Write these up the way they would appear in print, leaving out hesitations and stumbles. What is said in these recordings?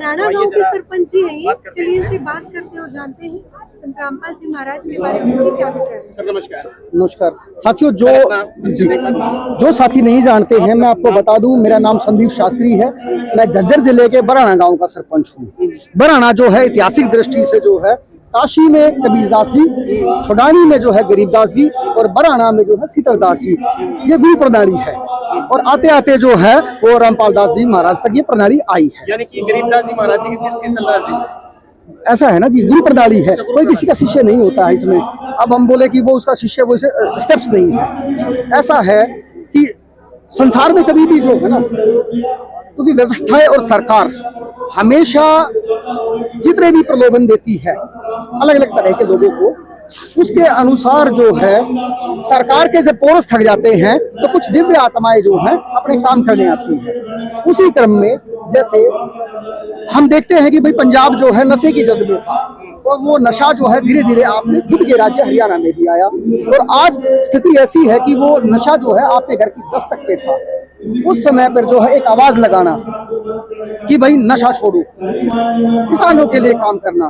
बराना गांव के सरपंच जी हैं ये। चलिए इनसे बात करते हैं और जानते हैं संत रामपाल जी महाराज के बारे में उनके क्या विचार हैं। सर नमस्कार। नमस्कार साथियों, जो साथी नहीं जानते हैं मैं आपको बता दूं, मेरा नाम संदीप शास्त्री है। मैं झज्जर जिले के बराना गांव का सरपंच हूं। बराना जो है ऐतिहासिक दृष्टि से जो है काशी में कबीरदास जी, छोडानी में जो है गरीबदास जी और बराना में जो है शीतलदास जी, ये गुरु प्रणाली है। और आते आते जो है वो रामपाल दास जी महाराज तक ये प्रणाली आई है। यानी कि गरीबदास जी महाराज जी की शीतलदास जी, ऐसा है ना जी, गुरु प्रणाली है। कोई किसी का शिष्य नहीं होता है इसमें। अब हम बोले कि वो उसका शिष्य, वो स्टेप्स नहीं है। ऐसा है कि संसार में कभी भी जो है ना, क्योंकि व्यवस्थाएं और सरकार हमेशा जितने भी प्रलोभन देती है अलग अलग तरह के लोगों को, उसके अनुसार जो है सरकार के जब पोरस थक जाते हैं तो कुछ दिव्य आत्माएं जो हैं अपने काम करने आती हैं। उसी क्रम में जैसे हम देखते हैं कि भाई पंजाब जो है नशे की जद में था और वो नशा जो है धीरे धीरे आपने खुद के राज्य हरियाणा में भी आया और आज स्थिति ऐसी है कि वो नशा जो है आपके घर की दस्तक पे था। उस समय पर जो है एक आवाज लगाना कि भाई नशा छोड़ो, किसानों के लिए काम करना,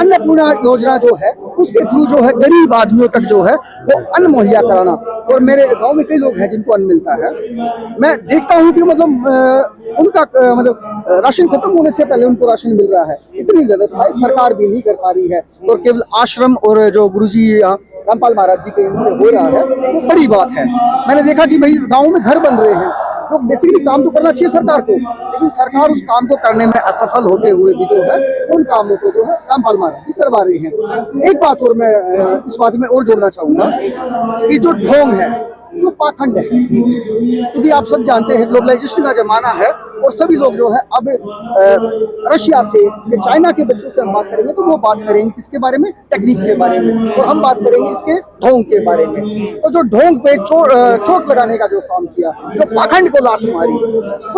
अन्नपूर्णा योजना जो है उसके थ्रू जो है गरीब आदमियों तक जो है वो अन्न मुहैया कराना। और मेरे गांव में कई लोग हैं जिनको अन्न मिलता है। मैं देखता हूं कि मतलब उनका राशन खत्म होने से पहले उनको राशन मिल रहा है। इतनी व्यवस्था सरकार भी नहीं कर पा रही है और केवल आश्रम और जो गुरुजी रामपाल महाराज जी के इनसे हो रहा है वो बड़ी बात है। मैंने देखा कि भाई गाँव में घर बन रहे हैं, तो बेसिकली काम तो करना चाहिए सरकार को, लेकिन सरकार उस काम को करने में असफल होते हुए भी जो है उन कामों को जो है रामपाल महाराज जी करवा रहे हैं। एक बात और मैं इस बात में और जोड़ना चाहूंगा कि जो ढोंग है, जो पाखंड है, क्योंकि आप सब जानते हैं ग्लोबलाइजेशन का जमाना है और सभी लोग जो है अब रशिया से, चाइना के बच्चों से हम बात करेंगे तो वो बात करेंगे किसके बारे में, टेक्निक के बारे में, और हम बात करेंगे इसके ढोंग के बारे में। तो जो ढोंग पे चोट लगाने का जो काम किया, जो पाखंड को लात मारी,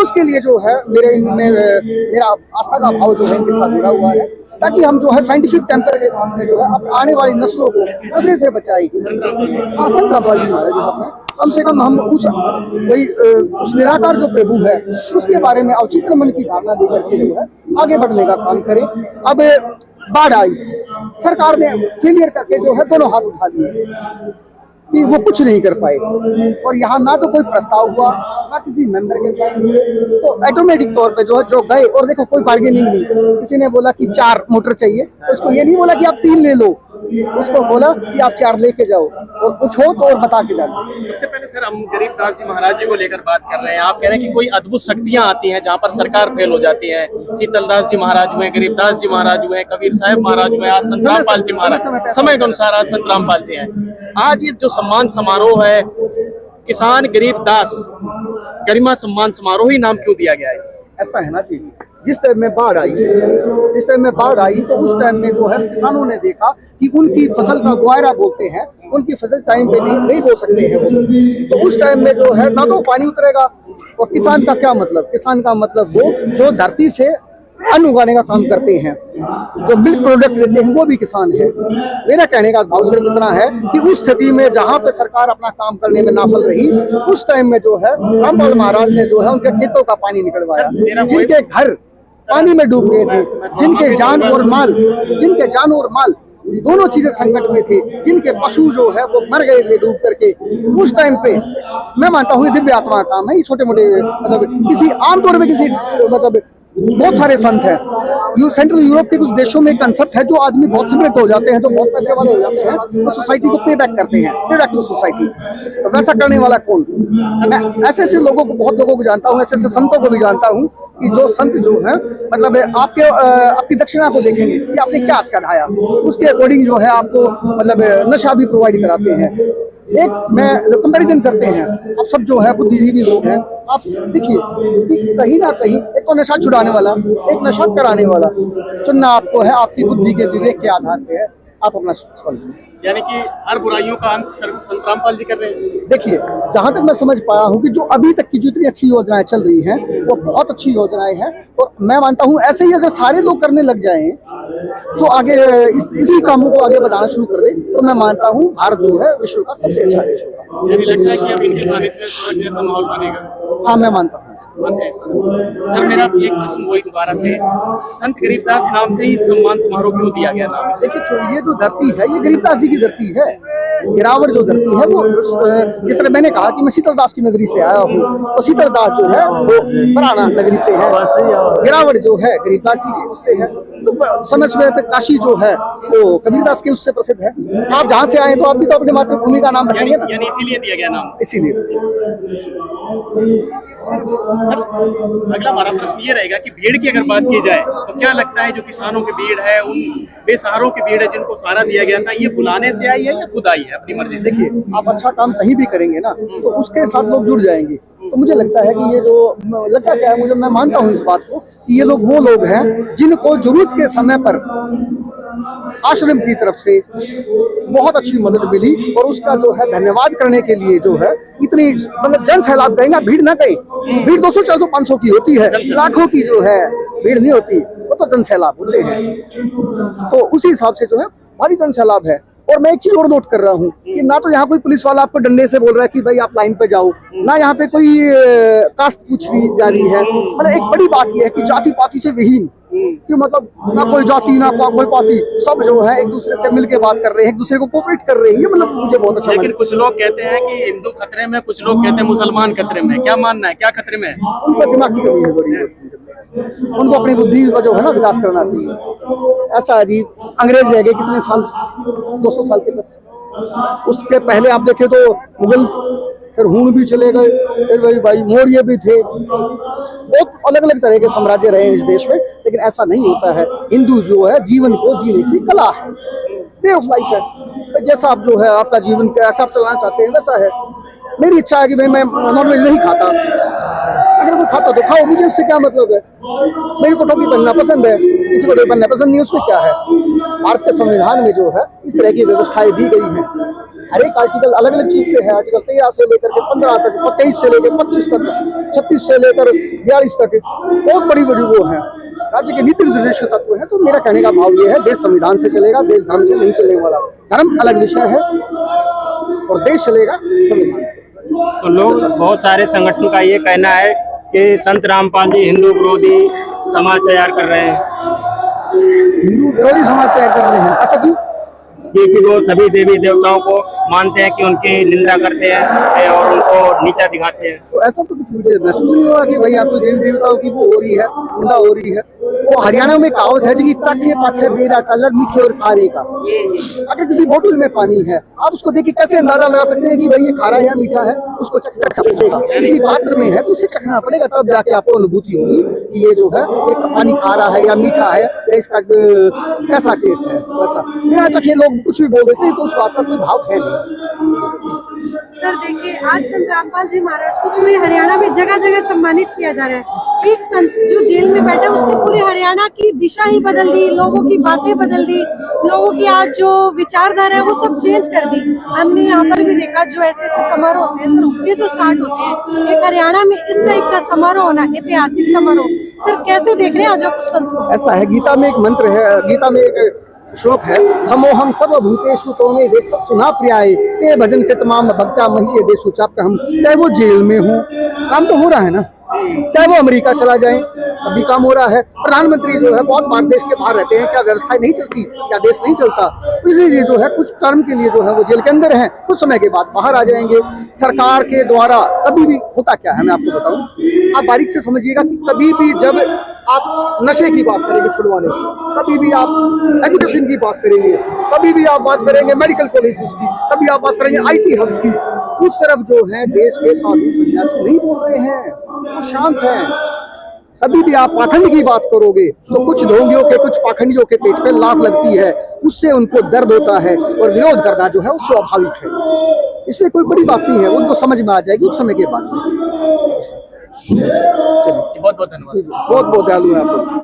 उसके लिए जो है मेरा आस्था का भाव जो है इनके साथ जुड़ा हुआ है, ताकि हम जो है साइंटिफिक टेम्पर के सामने जो है अब आने वाली नस्लों को नशे से बचाई। संत रामपाल जी महाराज कम से कम हम उस निराकार जो प्रभु है उसके बारे में औचित्य मन की धारणा देकर के जो है आगे बढ़ने का काम करें। अब बाढ़ आई, सरकार ने फेलियर करके जो है दोनों हाथ उठा लिए कि वो कुछ नहीं कर पाए और यहाँ ना तो कोई प्रस्ताव हुआ ना किसी मेंबर के साथ हुए, तो ऑटोमेटिक तौर पे जो है जो गए। और देखो कोई बार्गेनिंग नहीं, किसी ने बोला कि 4 मोटर चाहिए, उसको ये नहीं बोला कि आप 3 ले लो, उसको बोला कि आप 4 लेके जाओ और कुछ हो तो और बता के जाओ। सबसे पहले सर हम गरीबदास जी महाराज जी को लेकर बात कर रहे हैं। आप कह रहे हैं कि कोई अद्भुत शक्तियां आती हैं जहां पर सरकार फेल हो जाती है। शीतलदास जी महाराज हुए, गरीबदास जी महाराज हुए, कबीर साहब महाराज हुए, आज संत रामपाल जी महाराज, समय के अनुसार आज संत रामपाल जी हैं। आज ये जो सम्मान समारोह है, किसान गरीबदास गरिमा सम्मान समारोह ही नाम क्यों दिया गया है? ऐसा है ना जी, जिस टाइम में बाढ़ आई तो उस टाइम में जो है किसानों ने देखा कि उनकी फसल का गुआरा बोलते हैं, उनकी फसल टाइम पे नहीं बो सकते हैं। तो उस टाइम में जो है ना तो पानी उतरेगा, और किसान का क्या मतलब, किसान का मतलब वो जो धरती से अन्न उगाने का काम करते हैं, जो मिल्क प्रोडक्ट लेते हैं वो भी किसान है। मेरा कहने का भाव सिर्फ इतना है कि उस स्थिति में जहाँ पे सरकार अपना काम करने में नाफल रही, उस टाइम में जो है रामपाल महाराज ने जो है उनके खेतों का पानी निकलवाया, जिनके घर पानी में डूब गए थे, जिनके जान और माल दोनों चीजें संकट में थी, जिनके पशु जो है वो मर गए थे डूब करके। उस टाइम पे मैं मानता हूँ दिव्य आत्मा का काम है। ये छोटे मोटे मतलब किसी आमतौर पे किसी मतलब बहुत सारे संत हैं। सेंट्रल यूरोप के कुछ देशों में कंसेप्ट है, जो आदमी बहुत समृद्ध हो जाते हैं तो बहुत पैसे वाले हो जाते हैं तो सोसाइटी को पे बैक करते हैं, पे बैक टू सोसाइटी। तो वैसा करने वाला कौन? मैं ऐसे लोगों को, बहुत लोगों को जानता हूँ, ऐसे संतों को भी जानता हूँ कि जो संत जो है मतलब आपकी दक्षिणा को देखेंगे कि आपने क्या चढ़ाया, उसके अकॉर्डिंग जो है आपको मतलब नशा भी प्रोवाइड कराते हैं। एक मैं कंपैरिजन करते हैं, आप सब जो है बुद्धिजीवी लोग हैं, आप देखिए कि कहीं ना कहीं एक तो नशा छुड़ाने वाला, एक नशा कराने वाला चुनना आपको है, आपकी बुद्धि के विवेक के आधार पे है। आप अपना सवाल, यानी कि हर बुराइयों का अंत संत रामपाल जी कर रहे हैं। देखिए जहां तक मैं समझ पाया हूं कि जो अभी तक की जो इतनी अच्छी योजनाएं चल रही हैं वो बहुत अच्छी योजनाएं हैं, और मैं मानता हूं ऐसे ही अगर सारे लोग करने लग जाएं तो आगे इसी कामों को आगे बढ़ाना शुरू कर दे तो मैं मानता हूं भारत जो है विश्व का सबसे अच्छा देश होगा। लगता है कि अब इनके सानिध्य में थोड़ा कैसा माहौल बनेगा? हाँ मैं मानता हूँ। से। सर मेरा एक प्रश्न वही दोबारा से, संत गरीबदास नाम से ही सम्मान समारोह क्यों दिया गया नाम? देखिए, ये जो धरती है ये गरीबदास जी की धरती है। गिरावट जो धरती है वो जिस तरह मैंने कहा कि मैं शीतलदास की नगरी से आया हूँ, तो शीतलदास जो है वो पराना नगरी से है, गिरावट जो है गरीबदास जी की उससे है। तो समय समय पे काशी जो है वो कबीरदास के उससे प्रसिद्ध है। आप जहाँ से आए तो आप भी तो अपने मातृभूमि का नाम रखेंगे ना, यानी इसीलिए दिया गया नाम। इसीलिए। सर अगला हमारा प्रश्न ये रहेगा कि भीड़ की अगर बात की जाए तो क्या लगता है जो किसानों की भीड़ है, उन बेसहारों की भीड़ है जिनको सहारा दिया गया था, ये बुलाने से आई है या खुद आई है अपनी मर्जी से? देखिए, आप अच्छा काम कहीं भी करेंगे ना तो उसके साथ लोग जुड़ जाएंगे। तो मुझे लगता है कि ये जो लगता क्या है, मैं मानता हूँ इस बात को कि ये लोग वो लोग हैं जिनको जरूरत के समय पर आश्रम की तरफ से बहुत अच्छी मदद मिली, और उसका जो है धन्यवाद करने के लिए जो है इतनी मतलब जन सैलाब कहेंगे, भीड़ ना कहें, भीड़ 200, 400, 500 की होती है, लाखों की जो है भीड़ नहीं होती, वो तो जन सैलाब होते हैं। तो उसी हिसाब से जो है भारी जन सैलाब है। और मैं एक चीज और नोट कर रहा हूँ कि ना तो यहाँ कोई पुलिस वाला आपको डंडे से बोल रहा है कि भाई आप लाइन पे जाओ, ना यहाँ पे कोई कास्ट पूछी जा रही है। मतलब एक बड़ी बात यह है कि जाति पाति से विहीन, कि मतलब ना कोई जाति ना कोई पाति, सब जो है एक दूसरे से मिलके बात कर रहे हैं, एक दूसरे को कोऑपरेट कर रहे हैं। ये मतलब मुझे बहुत अच्छा। लेकिन कुछ लोग कहते हैं कि हिंदू खतरे में, कुछ लोग कहते हैं मुसलमान खतरे में, क्या मानना है, क्या खतरे में है? उनका दिमाग की कमी है बड़ी, उनको अपनी बुद्धि का जो है ना विकास करना चाहिए। ऐसा है जी, अंग्रेज रह गए कितने साल, 200 साल के बस। उसके पहले आप देखें तो मुगल, फिर हूण भी चले गए, फिर भाई मौर्य भी थे, बहुत अलग अलग तरह के साम्राज्य रहे इस देश में। लेकिन ऐसा नहीं होता है। हिंदू जो है जीवन को जीने की कला है, वे ऑफ लाइफ है। जैसा आप जो है आपका जीवन कैसा आप चलाना चाहते हैं वैसा है। मेरी इच्छा है कि भाई मैं नॉनवेज नहीं खाता, अगर वो खाता तो खाओ, मुझे उससे क्या मतलब है। मेरे को टोपी पहनना पसंद है, किसी को टोपी पहनना पसंद नहीं, उसमें क्या है। भारत के संविधान में जो है इस तरह की व्यवस्थाएं दी गई हैं। हर एक आर्टिकल अलग अलग चीज से है। आर्टिकल 13 से लेकर के 15 तक, 23 से लेकर 25 तक, 36 से लेकर 42 तक बहुत बड़ी बड़ी वो है, राज्य के नीति निर्देश तत्व है। तो मेरा कहने का भाव ये है, देश संविधान से चलेगा, देश धर्म से नहीं चलने वाला। धर्म अलग विषय है और देश चलेगा संविधान से। तो लोग, बहुत सारे संगठन का ये कहना है कि संत रामपाल जी हिंदू विरोधी समाज तैयार कर रहे हैं। हिंदू विरोधी समाज तैयार कर रहे हैं, ऐसा क्यों? क्योंकि वो सभी देवी देवताओं को मानते हैं कि उनकी निंदा करते हैं और उनको नीचा दिखाते हैं। तो ऐसा तो कुछ मुझे महसूस नहीं हुआ कि भाई आपको देवी देवताओं की वो हो रही है, निंदा हो रही है। वो हरियाणा में कहावत है कि चखे पाछे बेरा चलर मीठे और खारे का। अगर किसी बोतल में पानी है, आप उसको देख के कैसे अंदाजा लगा सकते हैं कि भाई ये खारा है या मीठा है? उसको चखना पड़ेगा। किसी पात्र में है तो उसे चखना पड़ेगा, तब जाके आपको अनुभूति होगी कि ये जो है एक पानी खारा है या मीठा है, या इसका कैसा टेस्ट है। वैसा बिना चखे लोग कुछ भी बोल देते हैं तो उस बात का कोई भाव है नहीं। सर देखिए, आज संत रामपाल जी महाराज को पूरे हरियाणा में जगह जगह सम्मानित किया जा रहा है। एक संत जो जेल में बैठा, उसने पूरे हरियाणा की दिशा ही बदल दी, लोगों की बातें बदल दी, लोगों की आज जो विचारधारा है वो सब चेंज कर दी। हमने यहाँ पर भी देखा जो ऐसे ऐसे समारोह होते हैं, सर उठने से स्टार्ट होते हैं। एक हरियाणा में इस टाइप का समारोह होना, ऐतिहासिक समारोह, सर कैसे देख रहे हैं आज आप उस संत को? ऐसा है, गीता में एक मंत्र है, गीता में एक श्लोक है, समोहम सर्वभूतेषु तोमे देश सुना प्रियाय ते भजन के तमाम भक्ता महिषे देशु चाप। हम चाहे वो जेल में हो, काम तो हो रहा है ना, चाहे वो अमेरिका चला जाए अभी काम हो रहा है। प्रधानमंत्री जो है बहुत बार देश के बाहर रहते हैं, क्या व्यवस्थाएं नहीं चलती, क्या देश नहीं चलता? इसीलिए जो है कुछ टर्म के लिए जो है वो जेल के अंदर हैं, कुछ समय के बाद बाहर आ जाएंगे। सरकार के द्वारा कभी भी होता क्या है, मैं आपको बताऊं, आप बारीक से समझिएगा कि कभी भी जब आप नशे की बात करेंगे छुड़वाने की, कभी भी आप एजुकेशन की बात करेंगे, कभी भी आप बात करेंगे मेडिकल कॉलेजेस की, कभी आप बात करेंगे IT हब्स की, उस तरफ जो है देश के साधु सन्यासी नहीं बोल रहे हैं, वो शांत हैं। कभी भी आप पाखंड की बात करोगे तो कुछ ढोंगियों के, कुछ पाखंडियों के पेट पे लात लगती है, उससे उनको दर्द होता है और विरोध करना जो है वो स्वाभाविक है। इसलिए कोई बड़ी बात नहीं है, उनको समझ में आ जाएगी उस समय के बाद। बहुत बहुत धन्यवाद। बहुत बहुत दयालु है आप।